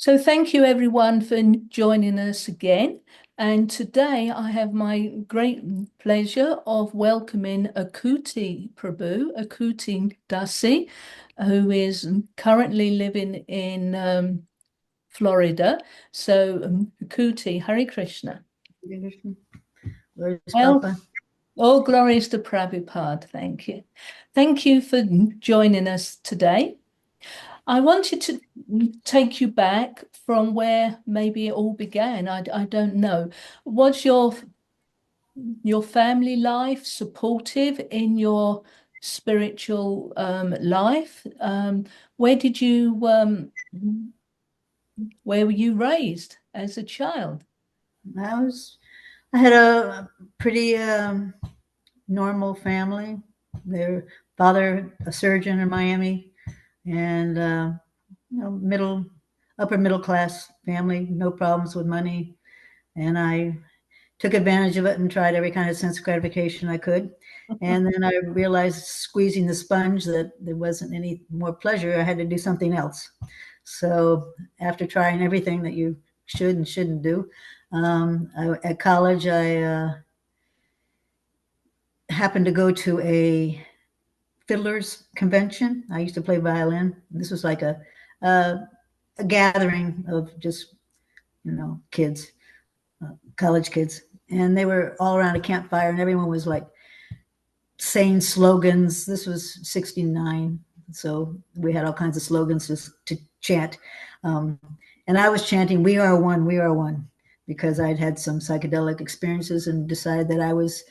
So thank you everyone for joining us again. And today I have my great pleasure of welcoming Akuti Akuti Dasi, who is currently living in Florida. So Akuti, Hare Krishna. Where's Well, Papa? all glories to Prabhupada. Thank you. Thank you for joining us today. I wanted to take you back from where maybe it all began. I don't know. Was your family life supportive in your spiritual life? Where did you where were you raised as a child? I had a pretty normal family. Their father, a surgeon in Miami, and upper middle class family, no problems with money. And I took advantage of it and tried every kind of sense gratification I could. And then I realized, squeezing the sponge, that there wasn't any more pleasure. I had to do something else. So after trying everything that you should and shouldn't do, at college, I happened to go to a fiddlers convention. I used to play violin. This was like a gathering of just kids, college kids, and they were all around a campfire, and everyone was like saying slogans. This was '69, so we had all kinds of slogans to chant, and I was chanting, "We are one, we are one," because I'd had some psychedelic experiences and decided that I was,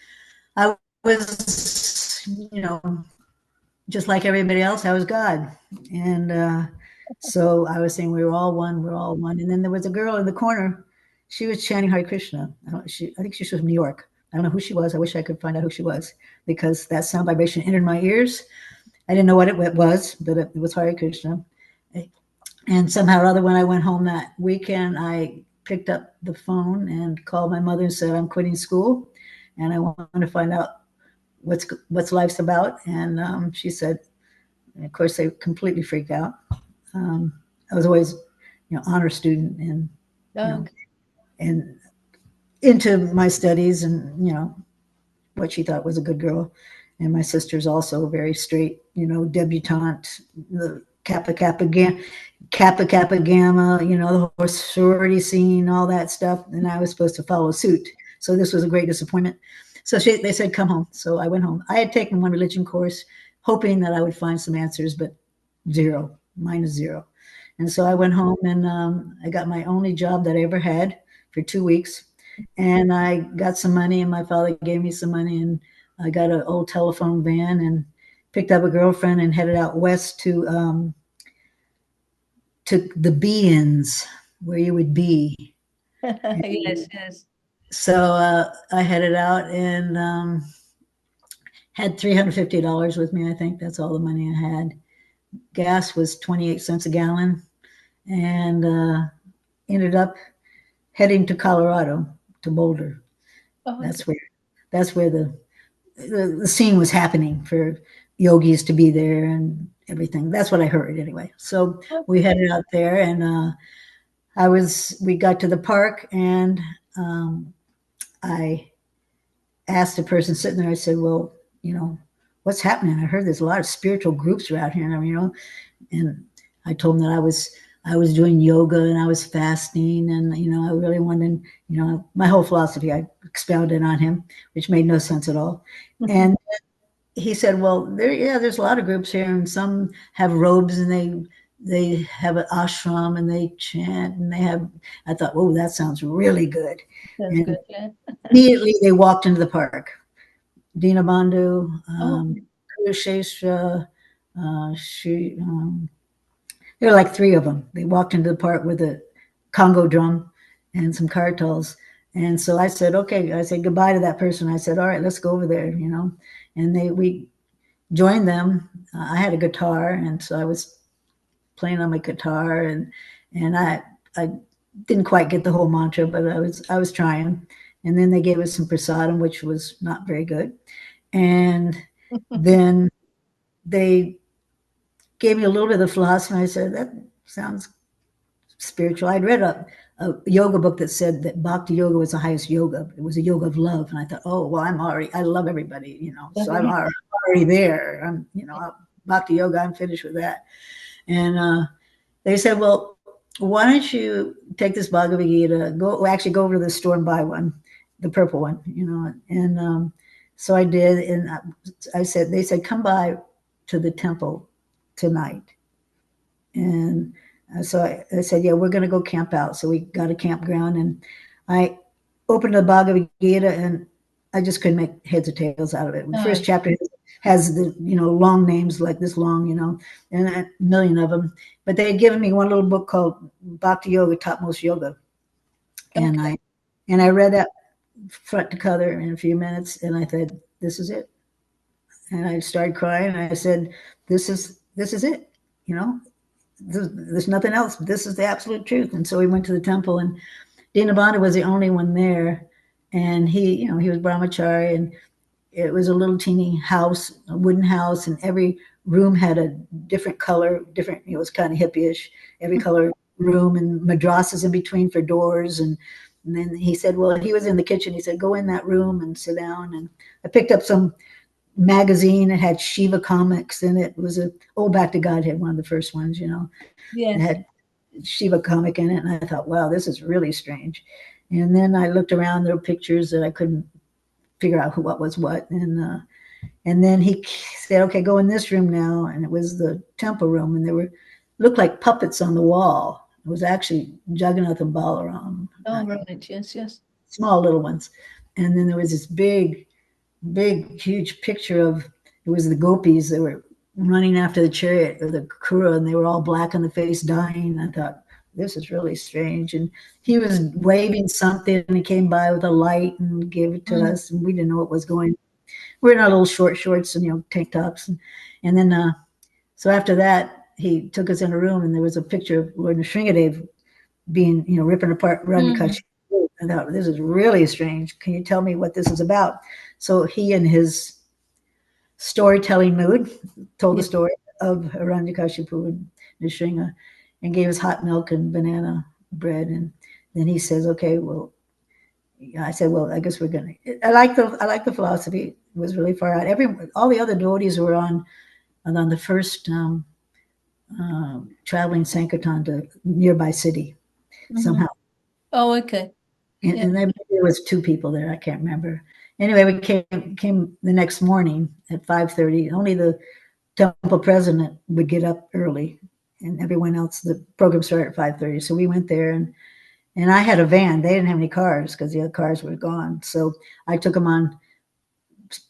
just like everybody else, I was God. And so I was saying, we're all one, we're all one. And then there was a girl in the corner. She was chanting Hare Krishna. I think she was from New York. I don't know who she was. I wish I could find out who she was, because that sound vibration entered my ears. I didn't know what it was, but it was Hare Krishna. And somehow or other, when I went home that weekend, I picked up the phone and called my mother and said, I'm quitting school, and I want to find out what's life's about. And she said, and of course, they completely freaked out. I was always, honor student, and and into my studies, and what she thought was a good girl. And my sister's also very straight, debutante, the Kappa Kappa Gamma, the whole sorority scene, all that stuff. And I was supposed to follow suit. So this was a great disappointment. So they said, come home. So I went home. I had taken one religion course, hoping that I would find some answers, but zero, minus zero. And so I went home, and I got my only job that I ever had for 2 weeks. And I got some money, and my father gave me some money, and I got an old telephone van and picked up a girlfriend and headed out west to the be-ins, where you would be. Yes, yes. So I headed out and had $350 with me. I think that's all the money I had. Gas was 28 cents a gallon, and ended up heading to Colorado, to Boulder. Oh, That's where the scene was happening for yogis to be there and everything. That's what I heard anyway. So we headed out there, and we got to the park, and I asked the person sitting there, I said, well, what's happening? I heard there's a lot of spiritual groups around here, and I told them that I was doing yoga and I was fasting, and I really wanted, my whole philosophy, I expounded on him, which made no sense at all. And he said, well, there's a lot of groups here, and some have robes, and they have an ashram, and they chant, and I thought, oh, that sounds really good. that's good. Yeah. Immediately they walked into the park. Dina Bandhu, Kurushestra, there were like 3 of them. They walked into the park with a Congo drum and some kartals. And so I said, okay, I said goodbye to that person. I said, all right, let's go over there, and we joined them. I had a guitar, and so I was playing on my guitar, and I didn't quite get the whole mantra, but I was trying. And then they gave us some prasadam, which was not very good. And then they gave me a little bit of the philosophy. I said, that sounds spiritual. I'd read a yoga book that said that Bhakti yoga was the highest yoga. It was a yoga of love. And I thought, oh, well, I love everybody, so I'm already there. Bhakti yoga, I'm finished with that. And they said, well, why don't you take this Bhagavad Gita, go over to the store and buy one, the purple one, and so I did. And they said, come by to the temple tonight. And so I said, yeah, we're going to go camp out. So we got a campground, and I opened the Bhagavad Gita, and I just couldn't make heads or tails out of it. The first chapter has the, long names like this long, and a million of them. But they had given me one little book called Bhakti Yoga, Topmost Yoga. And I read that front to cover in a few minutes, and I said, this is it. And I started crying, and I said, this is it, there's nothing else. This is the absolute truth. And so we went to the temple, and Dinabandhu was the only one there. And he was brahmachari, and it was a little teeny house, a wooden house, and every room had a different color, it was kind of hippie-ish, every color room, and madrasas in between for doors. And then he said, well, he was in the kitchen. He said, go in that room and sit down. And I picked up some magazine. It had Shiva comics in it. It was a Back to Godhead, one of the first ones, Yes. It had Shiva comic in it. And I thought, wow, this is really strange. And then I looked around, there were pictures that I couldn't figure out what was what. And then he said, okay, go in this room now. And it was the temple room, and looked like puppets on the wall. It was actually Jagannath and Balaram. Oh, right. Yes. Small little ones. And then there was this big, huge picture of, it was the gopis that were running after the chariot of the Kura, and they were all black on the face, dying. I thought, this is really strange. And he was waving something, and he came by with a light and gave it to us, and we didn't know what was going on. We're in our little short shorts and tank tops, and then so after that he took us in a room, and there was a picture of Lord Nrsingadev being ripping apart Radhikashi. I thought, this is really strange. Can you tell me what this is about? So he, in his storytelling mood, told the story of Hiranyakashipu and Nrsinga, and gave us hot milk and banana bread. And then he says, okay, well, I said, well, I guess we're gonna. I like the philosophy. It was really far out. All the other devotees were on the first traveling Sankirtan to nearby city somehow. Oh, okay. And there was 2 people there. I can't remember. Anyway, we came the next morning at 5:30. Only the temple president would get up early, and everyone else, the program started at 5:30. So we went there, and I had a van. They didn't have any cars because the other cars were gone. So I took them on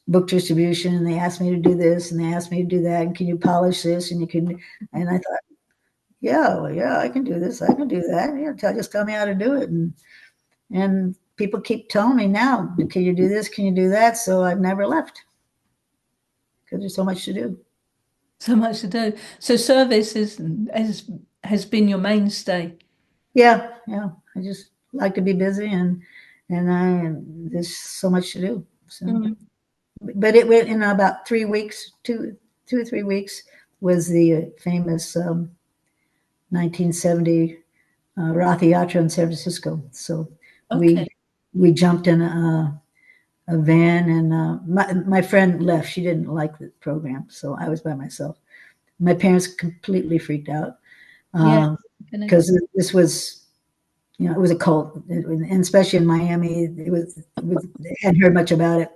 book distribution, and they asked me to do this, and they asked me to do that. And can you polish this? And I thought, yeah, I can do this. I can do that. Just tell me how to do it. And people keep telling me now, can you do this? Can you do that? So I've never left because there's so much to do. So much to do. So service has been your mainstay. Yeah. I just like to be busy, and there's so much to do. So, but it went in about 3 weeks, 2 or 3 weeks was the famous 1970 Rath Yatra in San Francisco. So we jumped in a van, and my friend left. She didn't like the program, so I was by myself. My parents completely freaked out because this was, it was a cult, and especially in Miami, they hadn't heard much about it,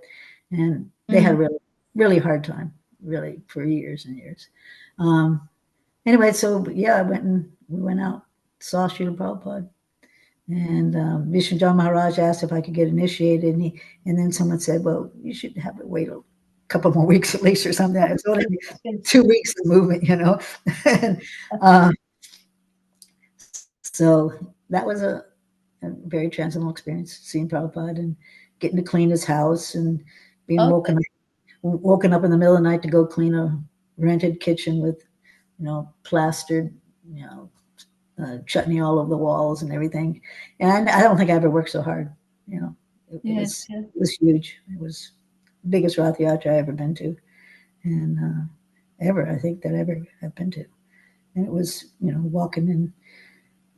and they had a really, really hard time, really, for years and years. Anyway, so we went out, saw Srila Prabhupada. And Vishnu Maharaj asked if I could get initiated, and then someone said, well, you should have to wait a couple more weeks at least or something. It's only 2 weeks of movement, and, so that was a very transcendental experience, seeing Prabhupada and getting to clean his house, and being woken up in the middle of the night to go clean a rented kitchen with, plastered, chutney all over the walls and everything. And I don't think I ever worked so hard. It was huge. It was the biggest Rath Yatra I ever been to, and I think that ever have been to. And it was, walking in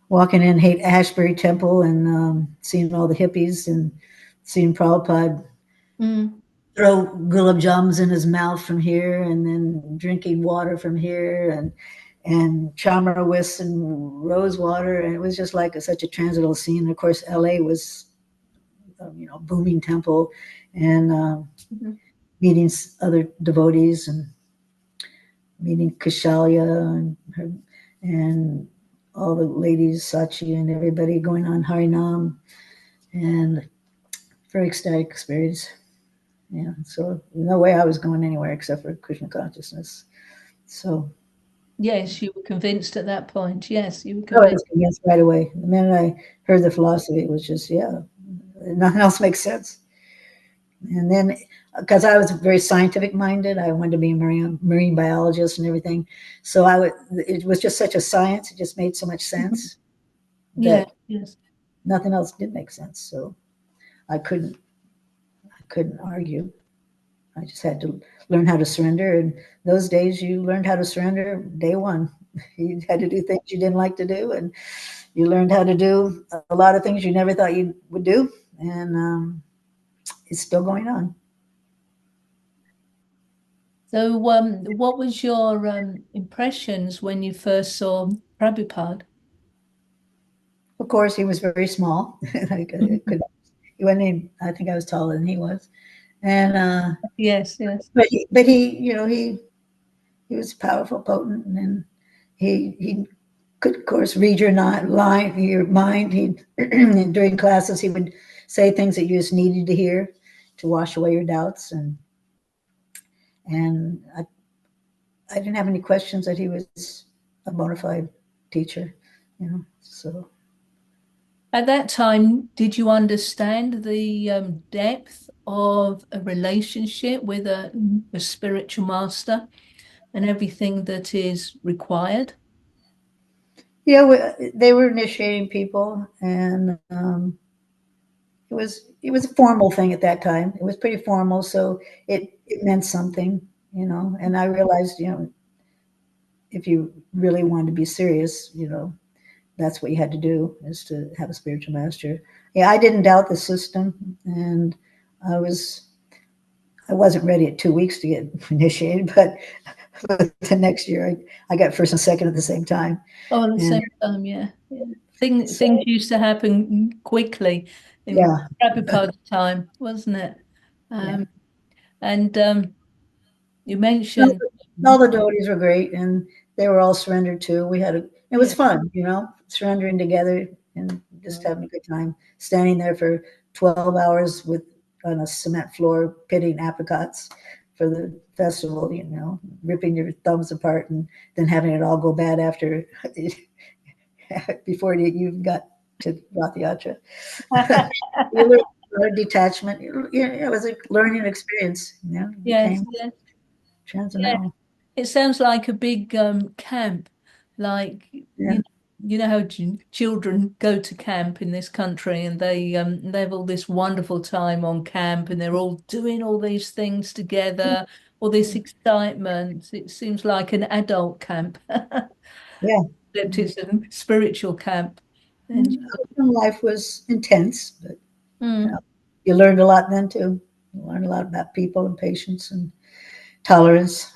walking in Haight-Ashbury Temple and seeing all the hippies and seeing Prabhupada throw gulab jams in his mouth from here, and then drinking water from here, and chamrawis and rose water, and it was just like such a transcendental scene. And of course, LA was, booming temple, and meeting other devotees and meeting Kushalya and all the ladies, Sachi and everybody going on Harinam, and very ecstatic experience. Yeah, so no way I was going anywhere except for Krishna consciousness. So Yes, you were convinced at that point. Yes, you were I was convinced. convinced right away. The minute I heard the philosophy, it was just, yeah, nothing else makes sense. And then, because I was very scientific minded, I wanted to be a marine biologist and everything. So it was just such a science. It just made so much sense Yeah, that yes. nothing else did make sense. So I couldn't argue. I just had to learn how to surrender. And those days, you learned how to surrender day one. You had to do things you didn't like to do, and you learned how to do a lot of things you never thought you would do. And it's still going on. So, what was your impressions when you first saw Prabhupada? Of course, he was very small. He wasn't even, I think I was taller than he was. And Yes, yes. but he was powerful, potent, and he could, of course, read your mind. He during classes he would say things that you just needed to hear to wash away your doubts, and I didn't have any questions that he was a bona fide teacher, So At that time, did you understand the depth of a relationship with a spiritual master and everything that is required? yeah, they were initiating people, and it was a formal thing at that time. It was pretty formal, so it meant something, And I realized, if you really wanted to be serious, that's what you had to do, is to have a spiritual master. Yeah, I didn't doubt the system, and I wasn't ready at 2 weeks to get initiated, but the next year I got first and second at the same time. Oh, at the And same time, yeah. so, Things used to happen quickly in yeah, Prabhupada's time, wasn't it? yeah. Um, and you mentioned, All the devotees were great, and they were all surrendered too. It was yeah, fun, surrendering together and just having a good time, standing there for 12 hours on a cement floor pitting apricots for the festival, ripping your thumbs apart and then having it all go bad after before you got to Rath Yatra. You learned detachment. It was a learning experience. It yes, became yes, yeah. transcendental. It sounds like a big camp, like Yeah. you know how children go to camp in this country and they have all this wonderful time on camp and they're all doing all these things together, all this excitement. It seems like an adult camp, Yeah. except it's a spiritual camp. And Life was intense, but mm, you learned a lot then too. You learned a lot about people and patience and tolerance.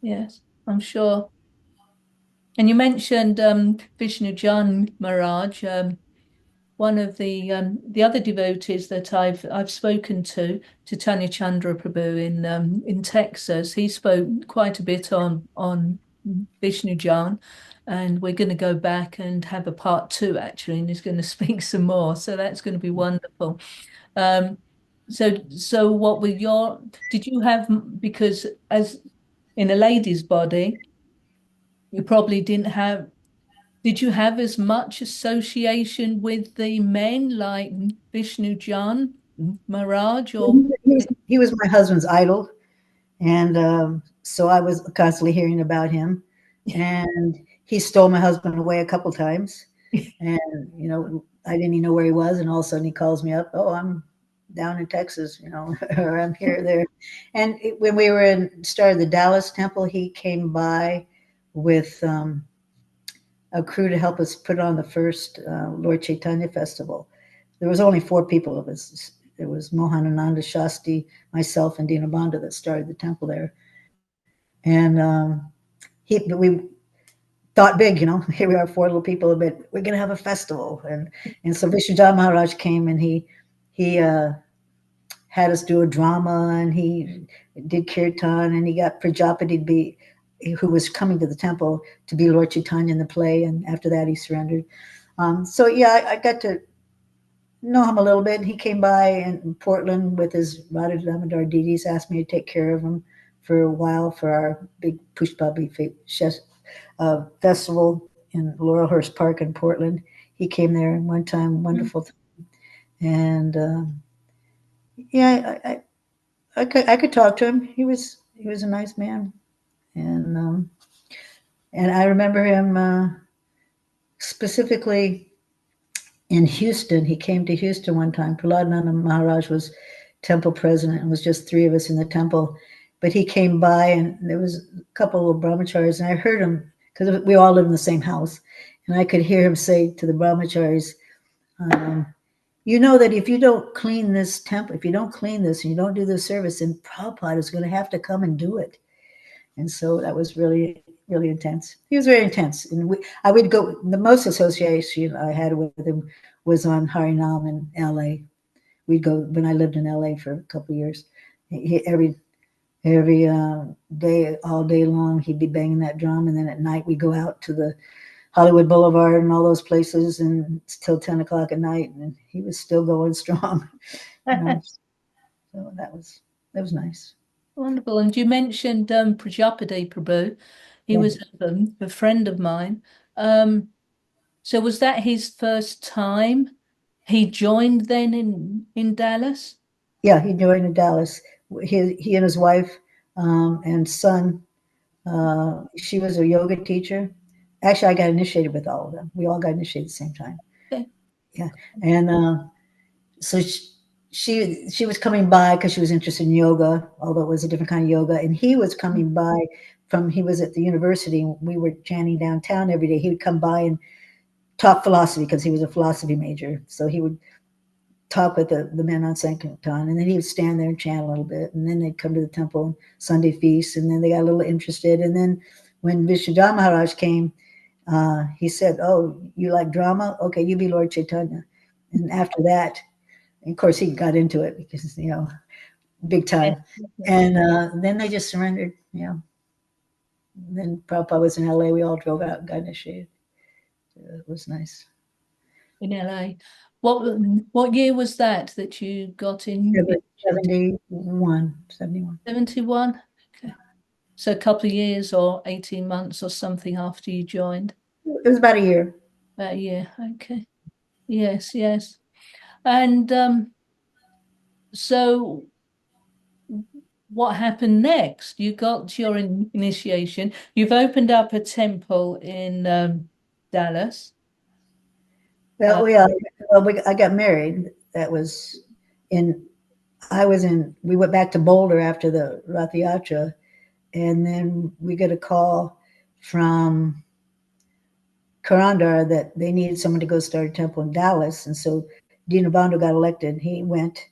yes, I'm sure. And you mentioned Vishnu Jan Maharaj. One of the other devotees that I've spoken to Tanya Chandra Prabhu in Texas. He spoke quite a bit on Vishnu Jan, and we're going to go back and have a part two actually, and he's going to speak some more. So that's going to be wonderful. Um, so what were did you have, because as in a lady's body, you probably didn't have, did you have as much association with the men like Vishnu Jan Maharaj or He was my husband's idol, and so I was constantly hearing about him. And he stole my husband away a couple times, and I didn't even know where he was, and all of a sudden he calls me up. Oh, I'm down in Texas, or I'm here, there. And when we started the Dallas temple, he came by with a crew to help us put on the first Lord Chaitanya festival. There was only 4 people of us. There was Mohanananda Shasti, myself, and Dinabanda that started the temple there. And we thought big, Here we are, 4 little people, but we're going to have a festival. And so Vishnuja Maharaj came, and he had us do a drama, and he did kirtan, and he got Prajapati to be, who was coming to the temple, to be Lord Chaitanya in the play. And after that, he surrendered. So yeah, I got to know him a little bit. He came by in Portland with his Radha Damodar Didis, asked me to take care of him for a while for our big Pushpabi festival in Laurelhurst Park in Portland. He came there one time, wonderful. And yeah, I could talk to him. He was a nice man, and I remember him specifically in Houston. He came to Houston one time. Prahlad Maharaj was temple president, and it was just 3 of us in the temple. But he came by, and there was a couple of brahmacharis, and I heard him, because we all lived in the same house, and I could hear him say to the brahmacharis, you know that if you don't clean this temple, if you don't clean this and you don't do this service, then Prabhupada is going to have to come and do it. And so that was really, really intense. He was very intense. And I would go, the most association I had with him was on Harinam in LA. We'd go, when I lived in LA for a couple of years, every day, all day long, he'd be banging that drum. And then at night, we'd go out to the Hollywood Boulevard and all those places, and it's till 10 o'clock at night, and he was still going strong. So that was nice. Wonderful. And you mentioned Prajapati Prabhu. He was a friend of mine. So was that his first time he joined then in Dallas? Yeah, he joined in Dallas. He and his wife and son, she was a yoga teacher. Actually, I got initiated with all of them. We all got initiated at the same time. Okay. Yeah. And so she was coming by because she was interested in yoga, although it was a different kind of yoga. And he was coming by he was at the university. We were chanting downtown every day. He would come by and talk philosophy because he was a philosophy major. So he would talk with the men on Sankirtan, and then he would stand there and chant a little bit. And then they'd come to the temple on Sunday feast, and then they got a little interested. And then when Vishnuja Maharaj came, he said, "Oh, you like drama? Okay, you be Lord Chaitanya." And after that, of course, he got into it because, big time. And then they just surrendered. Then Prabhupada was in LA. We all drove out and got initiated. It was nice. In LA. What year was that you got in? 71. 71? Okay. So a couple of years or 18 months or something after you joined? It was about a year. About a year, okay. Yes. And so what happened next? You got your initiation. You've opened up a temple in Dallas. Well, I got married. That was we went back to Boulder after the Rath Yatra, and then we got a call from Karandar that they needed someone to go start a temple in Dallas. And so Dinabandhu got elected. He went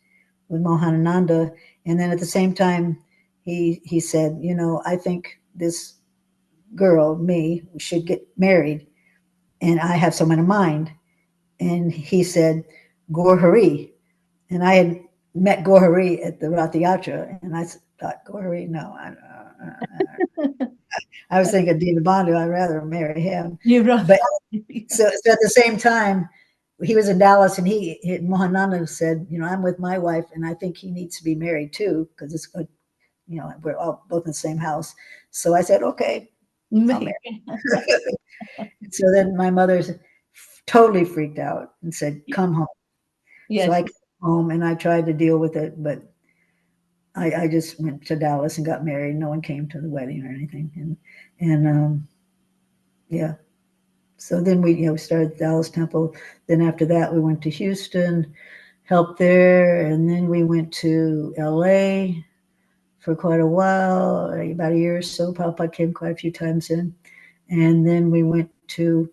with Mohanananda. And then at the same time, he said, I think this girl, me, should get married. And I have someone in mind. And he said, Gaur Hari. And I had met Gaur Hari at the Rath Yatra. And I thought, Gaur Hari, no. I was thinking Dinabandhu, I'd rather marry him. You're right. But so at the same time, he was in Dallas, and Mohanananda said, I'm with my wife, and I think he needs to be married too, because it's good, we're all both in the same house. So I said, okay, I'll marry. So then my mother totally freaked out and said, come home. Yes. So I came home, and I tried to deal with it, but I just went to Dallas and got married. No one came to the wedding or anything. And yeah. So then we started the Dallas Temple. Then after that, we went to Houston, helped there. And then we went to LA for quite a while, about a year or so. Prabhupada came quite a few times in. And then we went to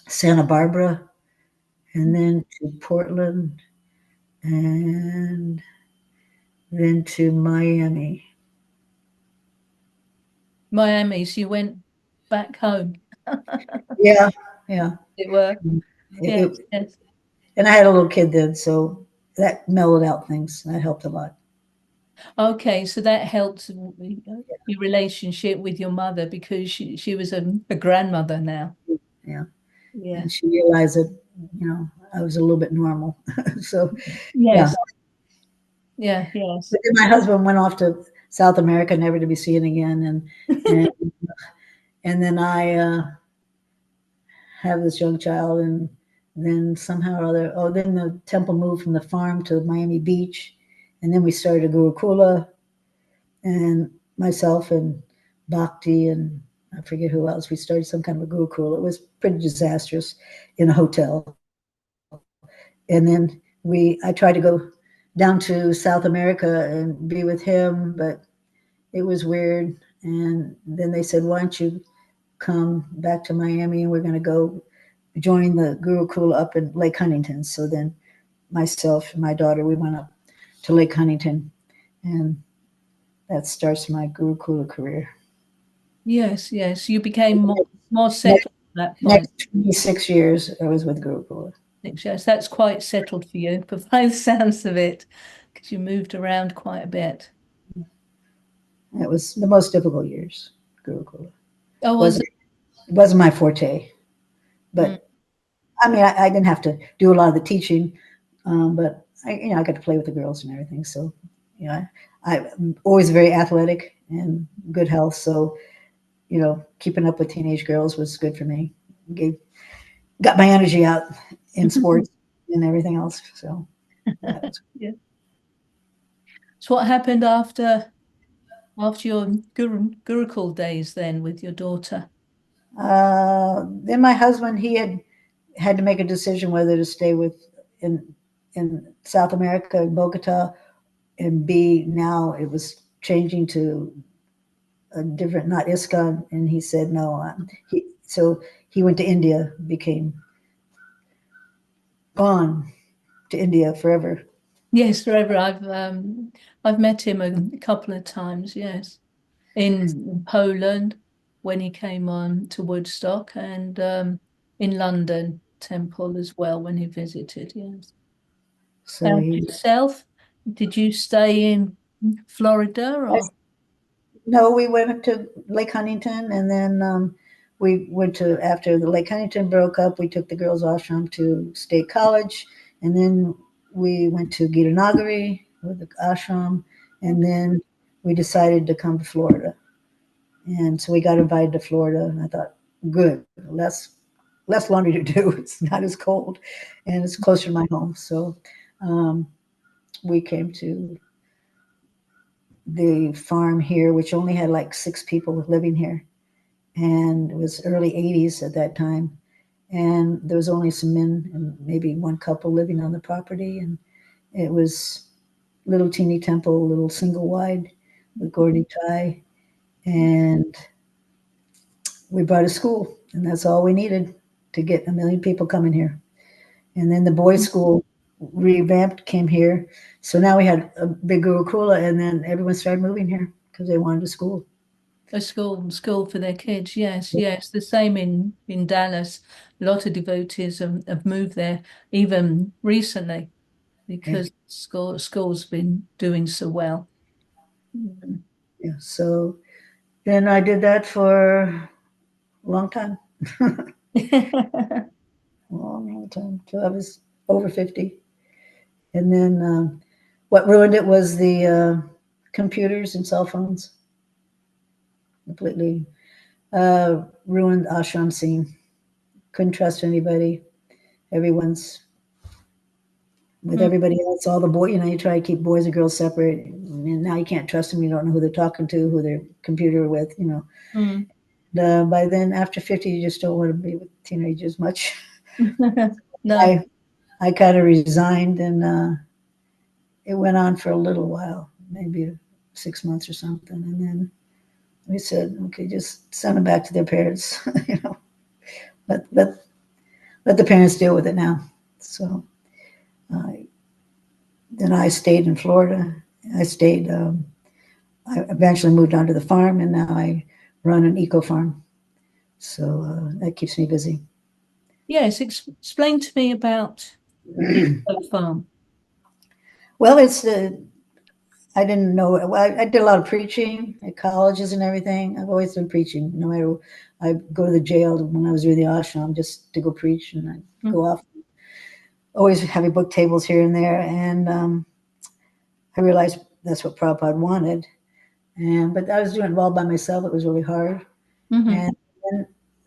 Santa Barbara, and then to Portland, and then to Miami. Miami, so you went back home. Yeah, yeah. It were. Yes, yes. And I had a little kid then, so that mellowed out things. That helped a lot. Okay, so that helped your relationship with your mother because she was a grandmother now. Yeah. Yeah. And she realized that, I was a little bit normal. So, yeah. Yes. Yeah, yes. But then my husband went off to South America, never to be seen again. And then I have this young child, and then somehow or other, then the temple moved from the farm to Miami Beach, and then we started a Gurukula, and myself and Bhakti and I forget who else. We started some kind of a Gurukula. It was pretty disastrous in a hotel, and then I tried to go down to South America and be with him, but it was weird. And then they said, "Why don't you come back to Miami, and we're going to go join the Gurukula up in Lake Huntington." So then myself and my daughter, we went up to Lake Huntington, and that starts my Gurukula career. Yes, yes. You became more Next, settled at that point. next 26 years, I was with Gurukula. Yes, that's quite settled for you, but by the sounds of it, because you moved around quite a bit. It was the most difficult years, Gurukula. Oh, was It wasn't my forte, but I mean, I didn't have to do a lot of the teaching, but I got to play with the girls and everything. So, I'm always very athletic and good health. So, keeping up with teenage girls was good for me. Got my energy out in sports and everything else. So, yeah. So what happened after your Gurukul days then with your daughter? then my husband, he had to make a decision whether to stay in South America, in Bogota, and now it was changing to a different, not ISKCON, and he said no. So he went to India, became gone to India forever. Yes, forever. I've met him a couple of times. Yes, in Poland when he came on to Woodstock, and in London Temple as well when he visited. Yes. So And yourself, did you stay in Florida or? no, we went to Lake Huntington, and then we went to, after the Lake Huntington broke up, we took the girls ashram to State College, and then we went to Gitanagari with the ashram, and then we decided to come to Florida. And so we got invited to Florida, and I thought, good, less laundry to do. It's not as cold, and it's closer to my home. So we came to the farm here, which only had like 6 people living here, and it was early 80s at that time. And there was only some men and maybe one couple living on the property, and it was little teeny temple, little single wide with Gordon tie, and we brought a school, and that's all we needed to get 1 million people coming here. And then the boys' school revamped, came here. So now we had a big Gurukula, and then everyone started moving here because they wanted a school. A school for their kids. Yes, yes. The same in Dallas. A lot of devotees have moved there even recently because school's been doing so well. Yeah. So then I did that for a long time. long time till I was over 50. And then what ruined it was the computers and cell phones. Completely ruined ashram scene. Couldn't trust anybody. Everyone's with everybody else. All the you try to keep boys and girls separate, and now you can't trust them. You don't know who they're talking to, who their computer with. By then, after 50, you just don't want to be with teenagers much. No. I kind of resigned, and it went on for a little while, maybe 6 months or something, and then we said, okay, just send them back to their parents, But let the parents deal with it now. So then I stayed in Florida. I stayed. I eventually moved onto the farm, and now I run an eco farm. So that keeps me busy. Yes, explain to me about the eco farm. Well, it's I didn't know. Well, I did a lot of preaching at colleges and everything. I've always done preaching. No matter, I go to the jail when I was doing the ashram just to go preach, and I go off. Always having book tables here and there, and I realized that's what Prabhupada wanted. But I was doing it all by myself. It was really hard. And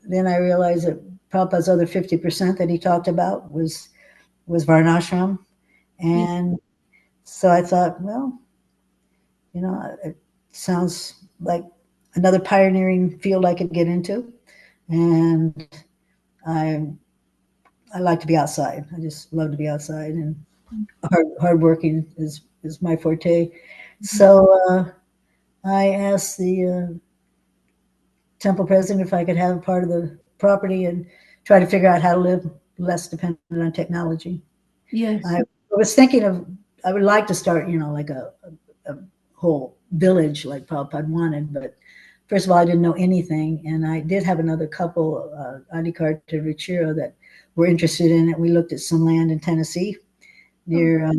then I realized that Prabhupada's other 50% that he talked about was Varnashram. And so I thought, well, it sounds like another pioneering field I could get into. And I like to be outside. I just love to be outside, and hardworking is my forte. So I asked the temple president if I could have part of the property and try to figure out how to live less dependent on technology. Yes. I was thinking of, I would like to start, like a whole village like Prabhupada wanted, but first of all, I didn't know anything. And I did have another couple, Adhikar to Ruchira, that were interested in it. We looked at some land in Tennessee near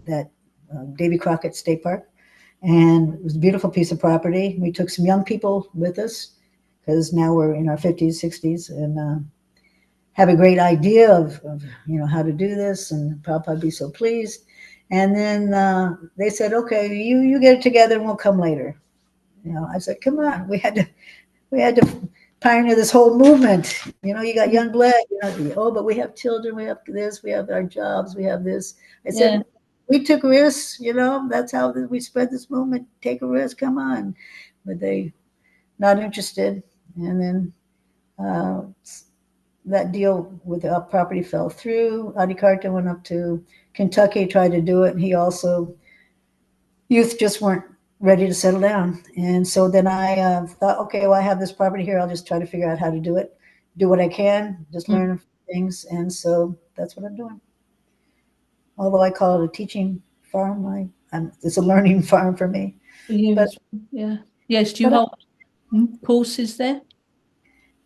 that Davy Crockett State Park. And it was a beautiful piece of property. We took some young people with us because now we're in our 50s, 60s, and have a great idea of how to do this, and Prabhupada be so pleased. And then they said, okay, you get it together and we'll come later. I said, come on, we had to pioneer this whole movement. You got young blood, but we have children, we have this, we have our jobs, we have this. I said, we took risks, that's how we spread this movement. Take a risk, come on. But they not interested. And then that deal with the property fell through. Adikarta went up to Kentucky, tried to do it. And he also, youth just weren't ready to settle down. And so then I thought, okay, well, I have this property here. I'll just try to figure out how to do it, do what I can, just learn things. And so that's what I'm doing. Although I call it a teaching farm, it's a learning farm for me. But, yeah. Yes. Do you hold courses there?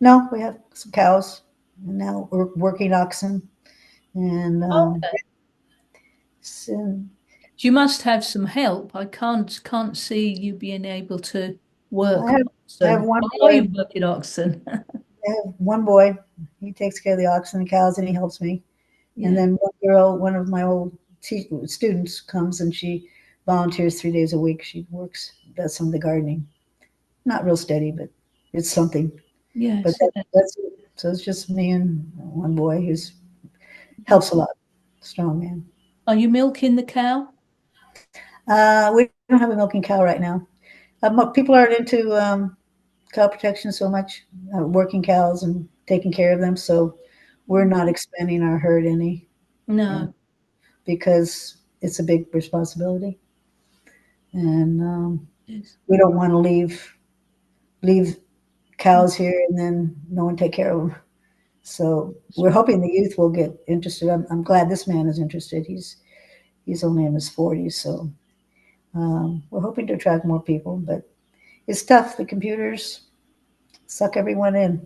No, we have some cows, and now we're working oxen. And so, you must have some help. I can't see you being able to work. I have one boy. Are you working oxen? I have one boy. He takes care of the oxen and cows, and he helps me. Yeah. And then one girl, one of my old students, comes and she volunteers 3 days a week. She does some of the gardening. Not real steady, but it's something. Yes. But that's it. So it's just me and one boy who helps a lot. Strong man. Are you milking the cow? We don't have a milking cow right now. People aren't into cow protection so much, working cows and taking care of them. So we're not expanding our herd any. No. Because it's a big responsibility. And we don't want to leave cows here and then no one take care of them. So we're hoping the youth will get interested. I'm glad this man is interested. He's only in his 40s, so we're hoping to attract more people. But it's tough. The computers suck everyone in.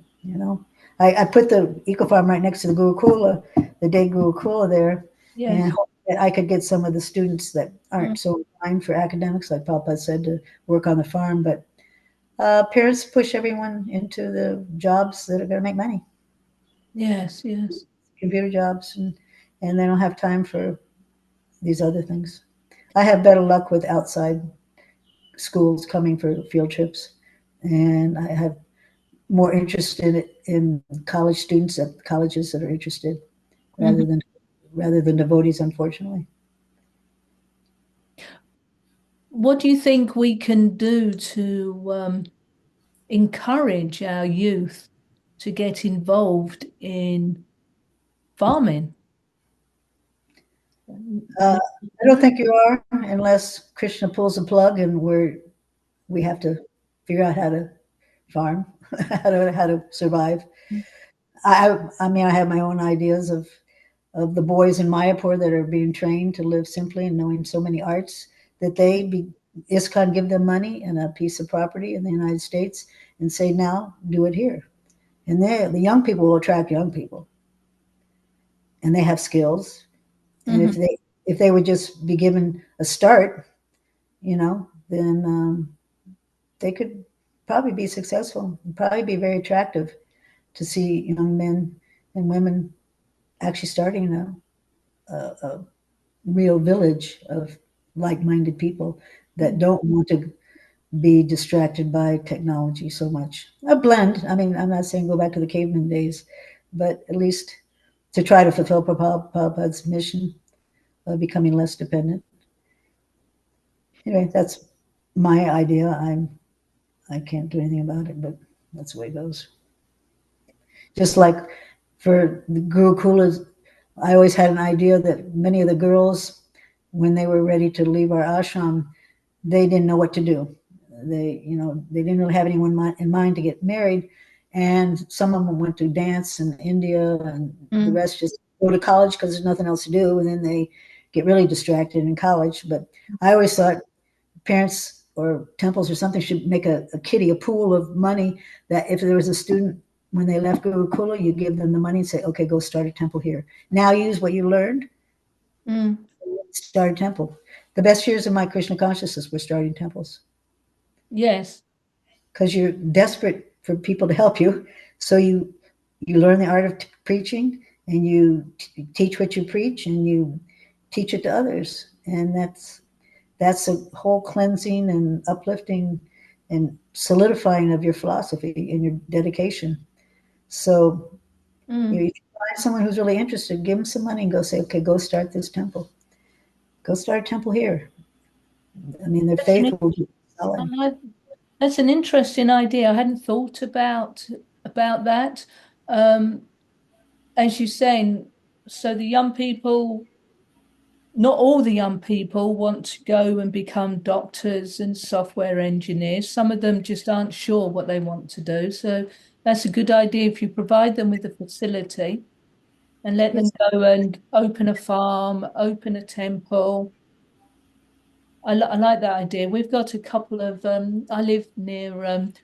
I put the eco farm right next to the Gurukula, the day Gurukula there, and hope that I could get some of the students that aren't so inclined for academics, like Prabhupada said, to work on the farm. But parents push everyone into the jobs that are going to make money. Yes, yes. Computer jobs, and they don't have time for these other things. I have better luck with outside schools coming for field trips, and I have more interest in college students at colleges that are interested rather than devotees, unfortunately. What do you think we can do to encourage our youth to get involved in farming? I don't think you are, unless Krishna pulls a plug and we have to figure out how to farm, how to survive. I mean, I have my own ideas of the boys in Mayapur that are being trained to live simply and knowing so many arts that ISKCON give them money and a piece of property in the United States and say, now do it here. And the young people will attract young people, and they have skills. And if they would just be given a start, then they could probably be successful, and probably be very attractive to see young men and women actually starting a real village of like-minded people that don't want to be distracted by technology so much. A blend. I mean, I'm not saying go back to the caveman days, but at least to try to fulfill Prabhupada's mission of becoming less dependent. Anyway, that's my idea. I can't do anything about it, but that's the way it goes. Just like for the Gurukulas, I always had an idea that many of the girls, when they were ready to leave our ashram, they didn't know what to do. They didn't really have anyone in mind to get married, and some of them went to dance in India, and the rest just go to college because there's nothing else to do, and then they get really distracted in college. But I always thought parents or temples or something should make a kitty, a pool of money, that if there was a student when they left Gurukula, you give them the money and say, okay, go start a temple here. Now use what you learned. Start a temple. The best years of my Krishna consciousness were starting temples. Yes. Because you're desperate for people to help you. So you learn the art of preaching, and you teach what you preach, and you teach it to others. And that's a whole cleansing and uplifting and solidifying of your philosophy and your dedication. So you find someone who's really interested, give them some money and go say, okay, go start this temple. Go start a temple here. I mean, their faith will be solid. That's an interesting idea. I hadn't thought about that. As you're saying, so the young people, not all the young people want to go and become doctors and software engineers. Some of them just aren't sure what they want to do. So that's a good idea if you provide them with a facility and let them go and open a farm, open a temple. I like that idea. We've got a couple of, I live near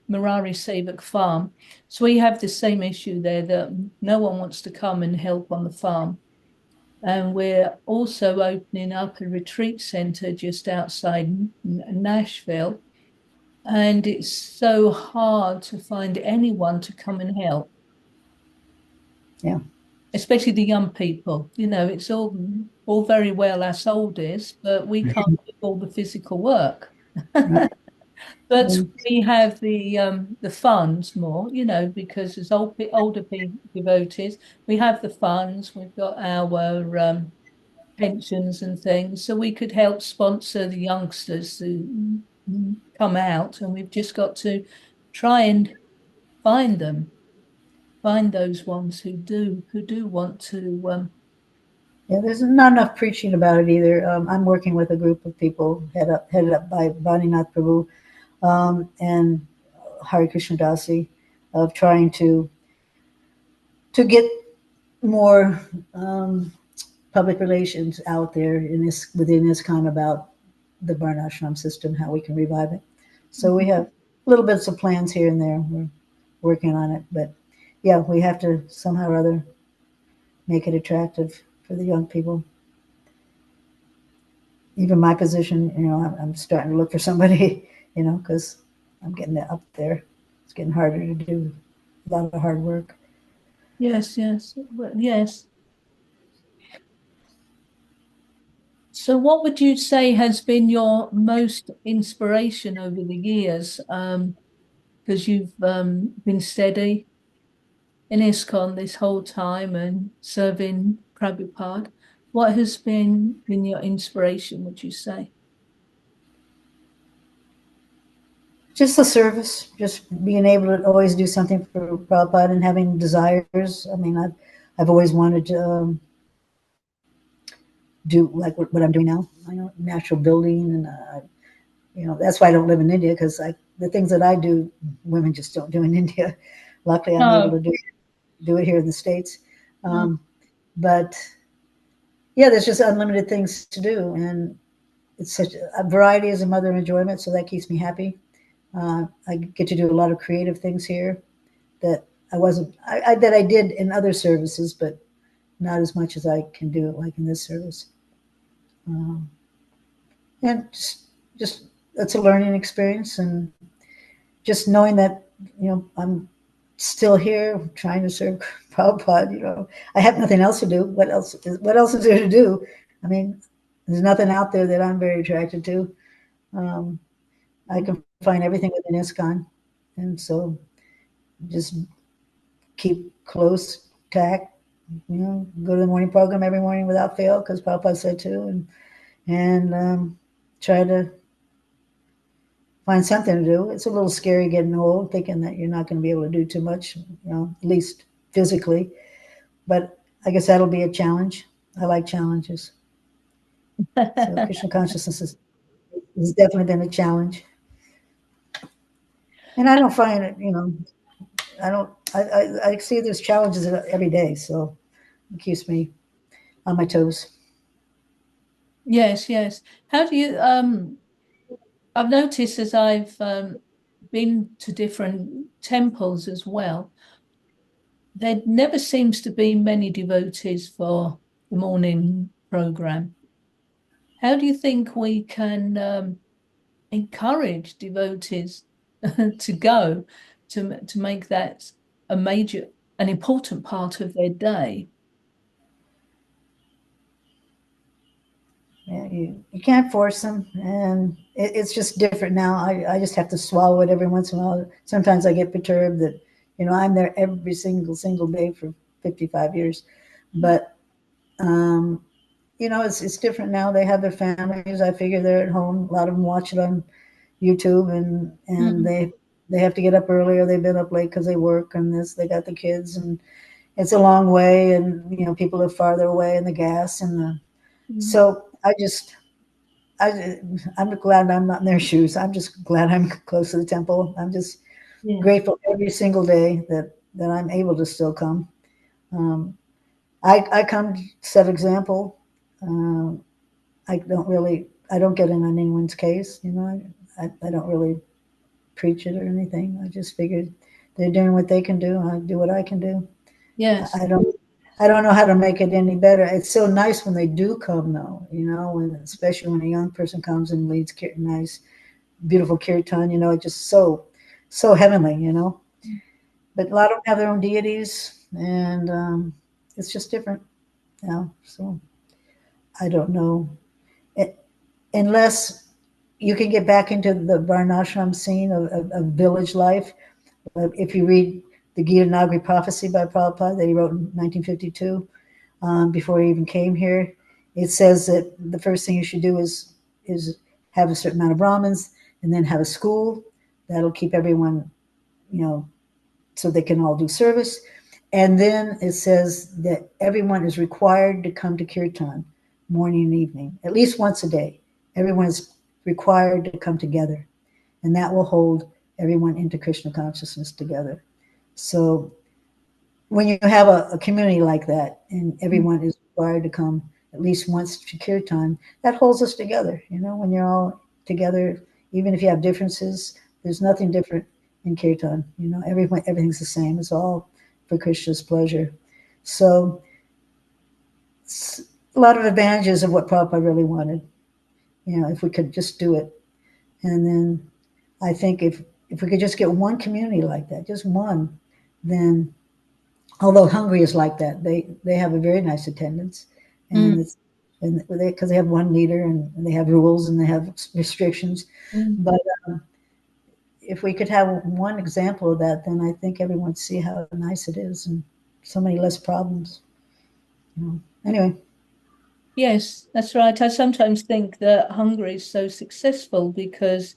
Murari Sevak Farm. So we have the same issue there that no one wants to come and help on the farm. And we're also opening up a retreat center just outside Nashville. And it's so hard to find anyone to come and help. Yeah. Especially the young people. It's all very well us oldies, but we can't do all the physical work. Right. But we have the funds more, because as older devotees, we have the funds, we've got our pensions and things, so we could help sponsor the youngsters who come out, and we've just got to try and find those ones who do want to. Yeah, there's not enough preaching about it either. I'm working with a group of people headed up by Vaninath Prabhu and Hare Krishna Dasi, of trying to get more public relations out there within ISKCON about the Varnashram system, how we can revive it. So we have little bits of plans here and there. We're working on it, but yeah, we have to somehow or other make it attractive for the young people. Even my position, I'm starting to look for somebody, because I'm getting up there. It's getting harder to do a lot of hard work. Yes. So what would you say has been your most inspiration over the years? Because you've been steady in ISKCON this whole time and serving Prabhupada. What has been your inspiration, would you say? Just the service, just being able to always do something for Prabhupada and having desires. I mean, I've always wanted to do like what I'm doing now. I know natural building, and that's why I don't live in India, because the things that I do, women just don't do in India. Luckily, I'm able to do it. do it here in the States. But yeah, there's just unlimited things to do, and it's such a variety is a mother of enjoyment, so that keeps me happy. I get to do a lot of creative things here that that I did in other services, but not as much as I can do it like in this service. And just it's a learning experience, and just knowing that I'm still here trying to serve Prabhupada. I have nothing else to do. What else? What else is there to do? I mean, there's nothing out there that I'm very attracted to. I can find everything within ISKCON, and so just keep close tack. Go to the morning program every morning without fail because Prabhupada said to, and try to find something to do. It's a little scary getting old, thinking that you're not going to be able to do too much, at least physically. But I guess that'll be a challenge. I like challenges. So Krishna consciousness has definitely been a challenge. And I don't find it, I see there's challenges every day. So it keeps me on my toes. Yes, yes. How do you, I've noticed as I've been to different temples as well, there never seems to be many devotees for the morning program. How do you think we can encourage devotees to go to make that an important part of their day? Yeah, you can't force them, and it's just different now. I just have to swallow it every once in a while. Sometimes I get perturbed that I'm there every single day for 55 years, but it's different now. They have their families. I figure they're at home. A lot of them watch it on YouTube, and they have to get up early, or they've been up late because they work and this. They got the kids, and it's a long way, and people live farther away, and the gas and the so I'm glad I'm not in their shoes. I'm just glad I'm close to the temple. I'm just grateful every single day that I'm able to still come. I come to set example. I don't get in on anyone's case. I don't really preach it or anything. I just figured they're doing what they can do. I do what I can do. Yes. I don't know how to make it any better. It's so nice when they do come, though. Especially when a young person comes and leads nice, beautiful kirtan. It's just so heavenly. But a lot of them have their own deities, and it's just different. So I don't know. Unless you can get back into the varnashram scene of village life. If you read the Gita Nagari Prophecy by Prabhupada that he wrote in 1952, before he even came here, it says that the first thing you should do is have a certain amount of Brahmins, and then have a school that'll keep everyone, so they can all do service. And then it says that everyone is required to come to kirtan morning and evening, at least once a day. Everyone is required to come together, and that will hold everyone into Krishna consciousness together. So when you have a community like that, and everyone is required to come at least once to kirtan, that holds us together. When you're all together, even if you have differences, there's nothing different in kirtan. Everything's the same. It's all for Krishna's pleasure. So it's a lot of advantages of what Prabhupada really wanted. If we could just do it. And then I think if we could just get one community like that, just one, then, although Hungary is like that, they have a very nice attendance, and because they have one leader, and they have rules, and they have restrictions. But if we could have one example of that, then I think everyone would see how nice it is, and so many less problems. Anyway. Yes, that's right. I sometimes think that Hungary is so successful because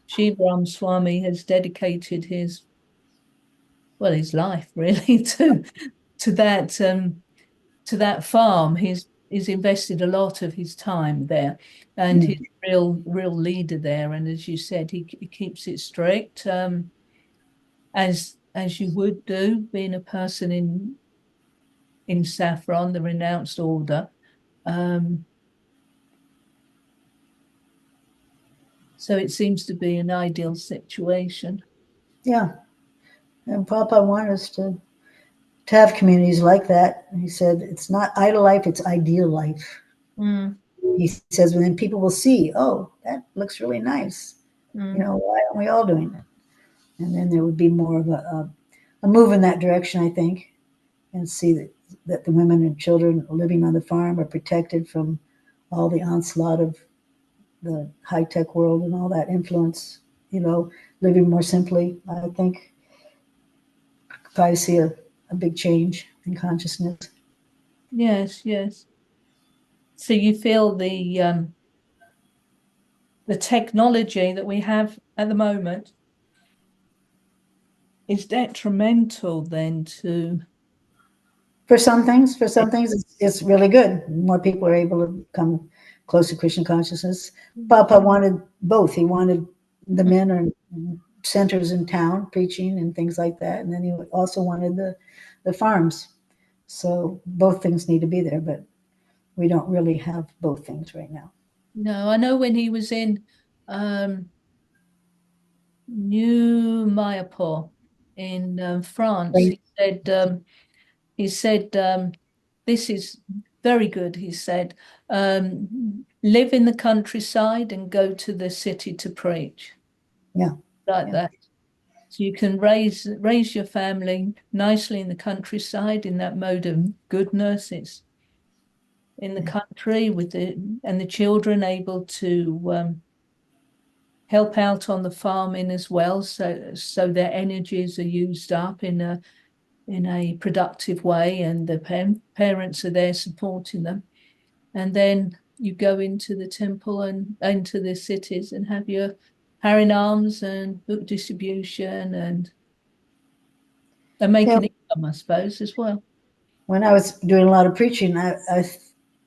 Shivram Swami has dedicated his life really to that farm. He's invested a lot of his time there, and he's real leader there. And as you said, he keeps it strict. As as you would do, being a person in Saffron, the renounced order. So it seems to be an ideal situation. Yeah. And Papa wanted us to have communities like that. And he said, it's not idle life, it's ideal life. Mm, He says, well, then people will see, oh, that looks really nice. You mm. know, why aren't we all doing it? And then there would be more of a move in that direction, I think, and see that the women and children living on the farm are protected from all the onslaught of the high tech world and all that influence, you know, living more simply. I think probably see a big change in consciousness. Yes, yes. So you feel the technology that we have at the moment is detrimental then to For some things, it's really good. More people are able to come close to Christian consciousness. Papa wanted both. He wanted the men or centers in town preaching and things like that, and then he also wanted the farms. So both things need to be there, but we don't really have both things right now. no, I know when he was in um, New Mayapur in France, Right. he said this is very good. He said, live in the countryside and go to the city to preach Yeah, like yeah, that. So you can raise your family nicely in the countryside in that mode of goodness. It's in the yeah. country with the children able to help out on the farming as well, so their energies are used up in a productive way, and the parents are there supporting them. And then you go into the temple and into the cities and have your harinams and book distribution and make Yeah, an income, I suppose, as well. when I was doing a lot of preaching, I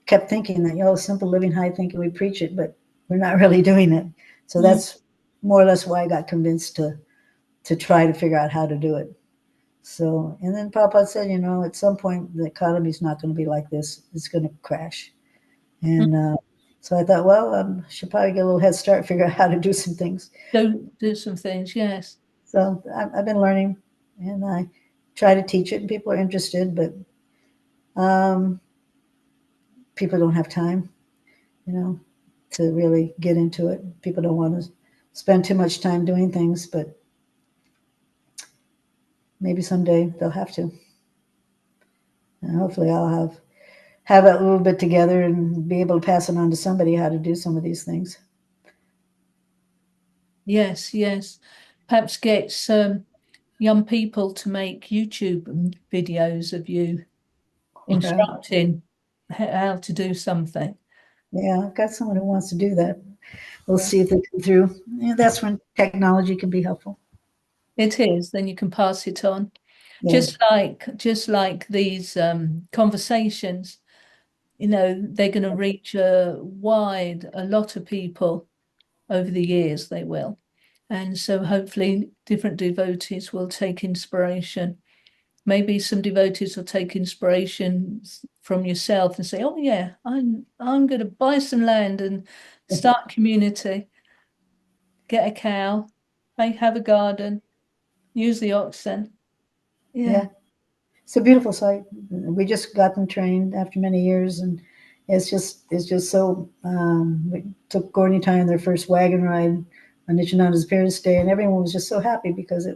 kept thinking that, simple living high thinking we preach it, but we're not really doing it. So Mm. that's more or less why I got convinced to try to figure out how to do it. So, and then Papa said, at some point the economy's not going to be like this; it's going to crash. And so I thought, well, I should probably get a little head start, figure out how to do some things. Do some things, yes. So I've been learning, and I try to teach it, and people are interested, but um, people don't have time, you know, to really get into it. People don't want to spend too much time doing things, but maybe someday they'll have to. And hopefully I'll have it a little bit together and be able to pass it on to somebody how to do some of these things. Yes, yes. Perhaps get some young people to make YouTube videos of you Yeah. instructing how to do something. Yeah, I've got someone who wants to do that. We'll Yeah. see if they come through. Yeah, that's when technology can be helpful. It is, then you can pass it on. Yeah. Just like these conversations, they're going to reach a lot of people over the years, they will. And so hopefully different devotees will take inspiration. Maybe some devotees will take inspiration from yourself and say, "Oh yeah, I'm going to buy some land and start a community, get a cow, have a garden, use the oxen." Yeah. Yeah. It's a beautiful site. We just got them trained after many years, and it's just so. We took Gordon and Ty on their first wagon ride on Nichananda's Parents' Day, and everyone was just so happy because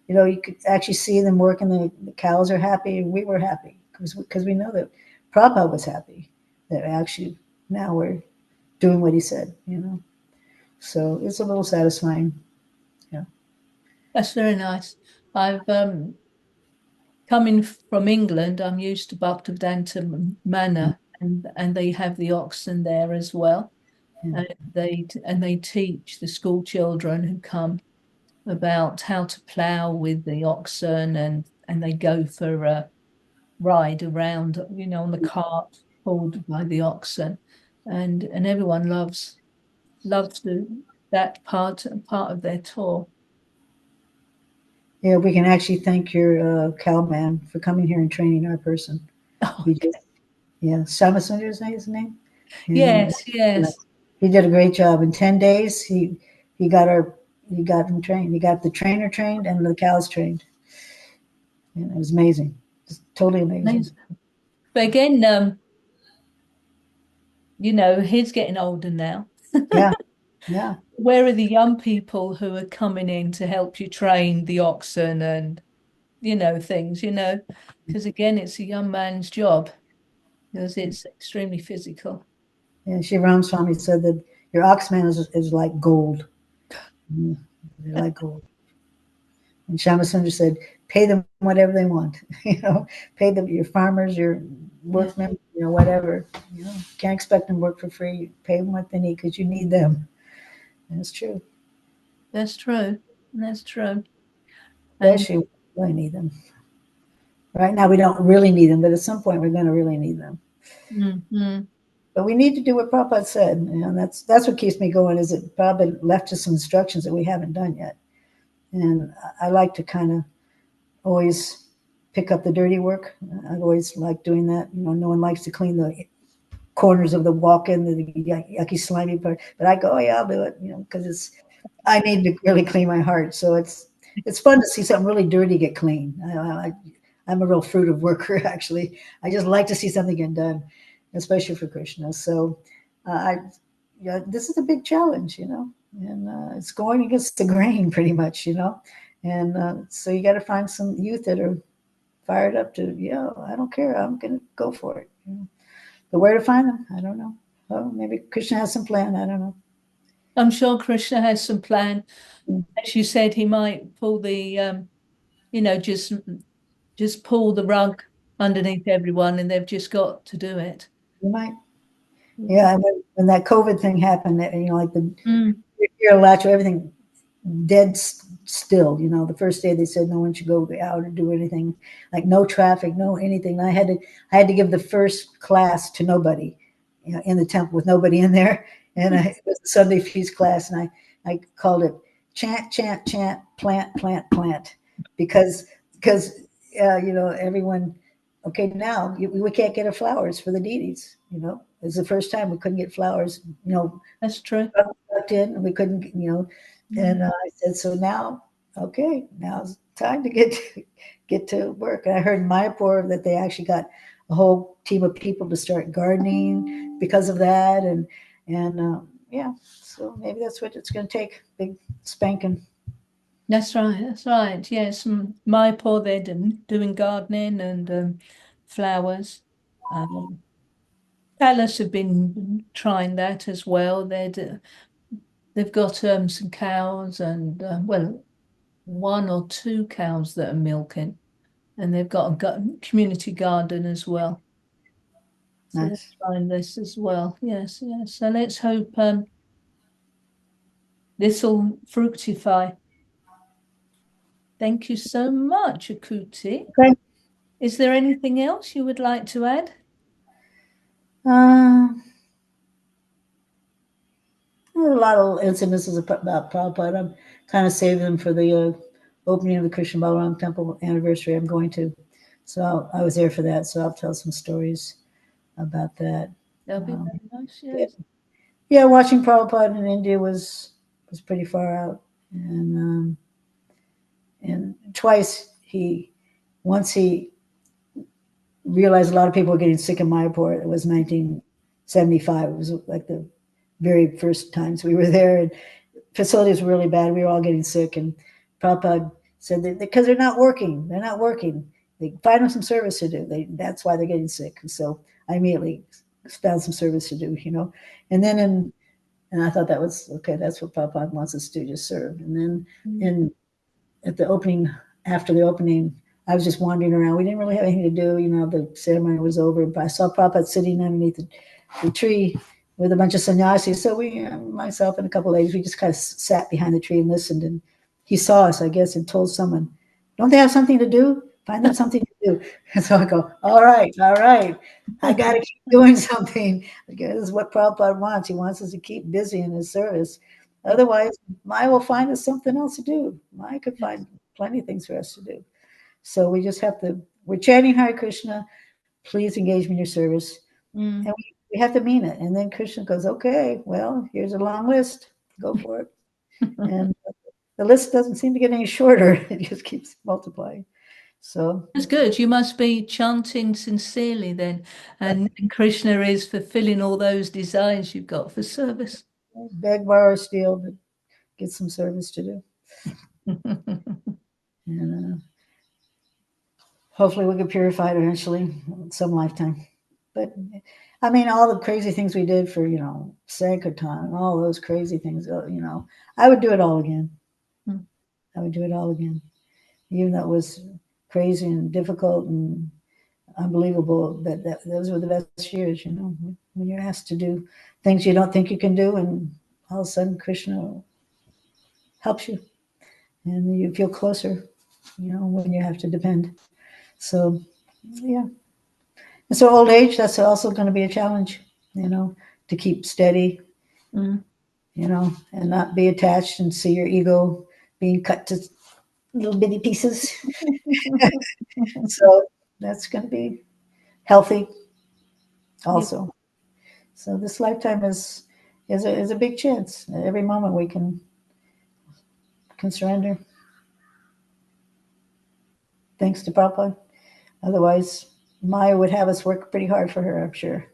you could actually see them working. The cows are happy, and we were happy because we know that Prabhupada was happy that actually now we're doing what he said. So it's a little satisfying. Yeah. That's very nice. I've coming from England, I'm used to Bhaktivedanta Manor, and they have the oxen there as well. Yeah. And they teach the school children who come about how to plow with the oxen, and they go for a ride around, on the cart pulled by the oxen, and everyone loves that part of their tour. Yeah, we can actually thank your cowman for coming here and training our person. Oh, He did, yeah, Samasundar is his name, and yes, yes. he did a great job. In 10 days, he got our he got him trained. He got the trainer trained and the cows trained, and it was amazing, just totally amazing. Amazing. But again, he's getting older now. Yeah, yeah, Where are the young people who are coming in to help you train the oxen and, things, because again, it's a young man's job because it's extremely physical. yeah. Shiv Ram Swami said that your oxman is like gold. Mm, they're like gold. And Shamasundar said, pay them whatever they want. Pay them your farmers, your Yeah, workmen, whatever. Can't expect them to work for free. Pay them what they need because you need them. And it's true. that's true. That's true. And Especially when we need them. Right now we don't really need them, but at some point we're going to really need them. mhm. But we need to do what Prabhupada said, and that's what keeps me going. Is that Prabhupada left us some instructions that we haven't done yet, and I like to kind of always pick up the dirty work. I've always liked doing that. No one likes to clean the corners of the walk-in, the yucky, slimy part. But I go, oh yeah, I'll do it. Because I need to really clean my heart. So it's fun to see something really dirty get clean. I'm a real fruitive worker, actually. I just like to see something get done, especially for Krishna. So, this is a big challenge, and it's going against the grain pretty much, and so you got to find some youth that are fired up to, yeah, I don't care, I'm going to go for it. But where to find them, I don't know. Oh, maybe Krishna has some plan. I don't know. I'm sure Krishna has some plan. As you said, he might pull the, you know, just pull the rug underneath everyone, and they've just got to do it. You might. Yeah. Yeah, and when that COVID thing happened, like the Mm, Electro, everything dead still. The first day they said no one should go out or do anything, like no traffic, no anything. I had to give the first class to nobody, in the temple with nobody in there, and it was a Sunday feast class, and I called it chant, chant, chant, plant, plant, plant, because everyone. Okay, now we can't get our flowers for the deities. It's the first time we couldn't get flowers. that's true. Tucked in, and we couldn't, and I said, so now, okay, now it's time to get to work. And I heard in Mayapur that they actually got a whole team of people to start gardening because of that, and yeah, so maybe that's what it's going to take. Big spanking. That's right. That's right. Yes, my poor they're doing gardening and flowers. Um, Palace have been trying that as well. They've got some cows and well, one or two cows that are milking, and they've got a community garden as well. So they're Nice. trying this as well. Yes, yes. So let's hope this will fructify. Thank you so much, Akuti. Okay. Is there anything else you would like to add? Uh, There's a lot of incidences about Prabhupada. I'm kind of saving them for the opening of the Krishna Balaram Temple anniversary I'm going to. So I was there for that, so I'll tell some stories about that. That'll be Um, very nice. yeah, Yes. yeah, watching Prabhupada in India was pretty far out, and twice once he realized a lot of people were getting sick in Mayapur. It was 1975. It was like the very first times we were there, and facilities were really bad. We were all getting sick, and Prabhupada said that because they're not working. They're not working. They find them some service to do. That's why they're getting sick. And so I immediately found some service to do, And then and I thought that was okay. That's what Prabhupada wants us to do, just serve. And then in at the opening, after the opening, I was just wandering around. We didn't really have anything to do. The ceremony was over, but I saw Prabhupada sitting underneath the tree with a bunch of sannyasis. So myself and a couple of ladies, we just kind of sat behind the tree and listened. And he saw us, I guess, and told someone, don't they have something to do? Find them something to do. And so I go, all right. I got to keep doing something. Because this is what Prabhupada wants. He wants us to keep busy in his service. Otherwise, Maya will find us something else to do. Maya could find plenty of things for us to do. So we just have to, we're chanting Hare Krishna, please engage me in your service. And we have to mean it. And then Krishna goes, okay, well, here's a long list. Go for it. And the list doesn't seem to get any shorter. It just keeps multiplying. So that's good. You must be chanting sincerely then. And Krishna is fulfilling all those desires you've got for service. beg, borrow, steal, but get some service to do. And hopefully we'll get purified eventually, some lifetime. But I mean, all the crazy things we did for, Sankirtan and all those crazy things, I would do it all again. I would do it all again. Even though it was crazy and difficult and unbelievable, but those were the best years, when you're asked to do things you don't think you can do, and all of a sudden Krishna helps you, and you feel closer, when you have to depend. So, yeah. And so old age, that's also going to be a challenge, to keep steady, and not be attached and see your ego being cut to little bitty pieces. So that's going to be healthy also. Yep. So this lifetime is a big chance. Every moment we can surrender. Thanks to Prabhupada. Otherwise, Maya would have us work pretty hard for her, I'm sure.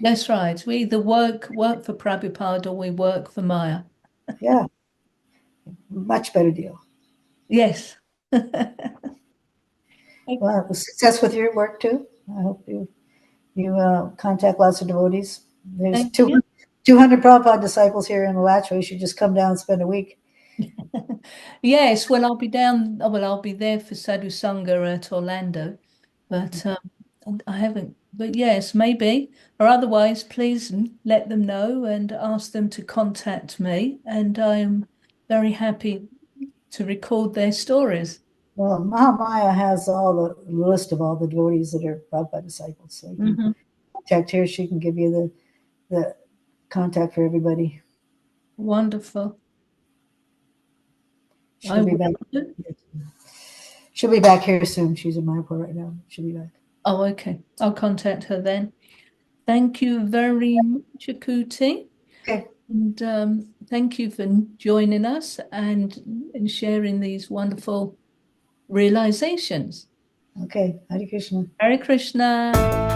That's right. We either work for Prabhupada or we work for Maya. Yeah. Much better deal. Yes. Well, success with your work too. I hope you contact lots of devotees. There's 200 Prabhupada disciples here in Alachua. You should just come down and spend a week. Yes, well, I'll be there for Sadhu Sangha at Orlando, but I haven't. But yes, maybe, or otherwise, please let them know and ask them to contact me, and I'm very happy to record their stories. Well, Mahamaya has all the list of all the devotees that are Prabhupada disciples. So you can contact her. She can give you the contact for everybody. Wonderful. She'll be back. She'll be back here soon. She's in Mayapur right now. She'll be back. Oh, okay. I'll contact her then. Thank you very much, Akuti. Okay. And thank you for joining us and sharing these wonderful realizations. Okay. Hare Krishna. Hare Krishna.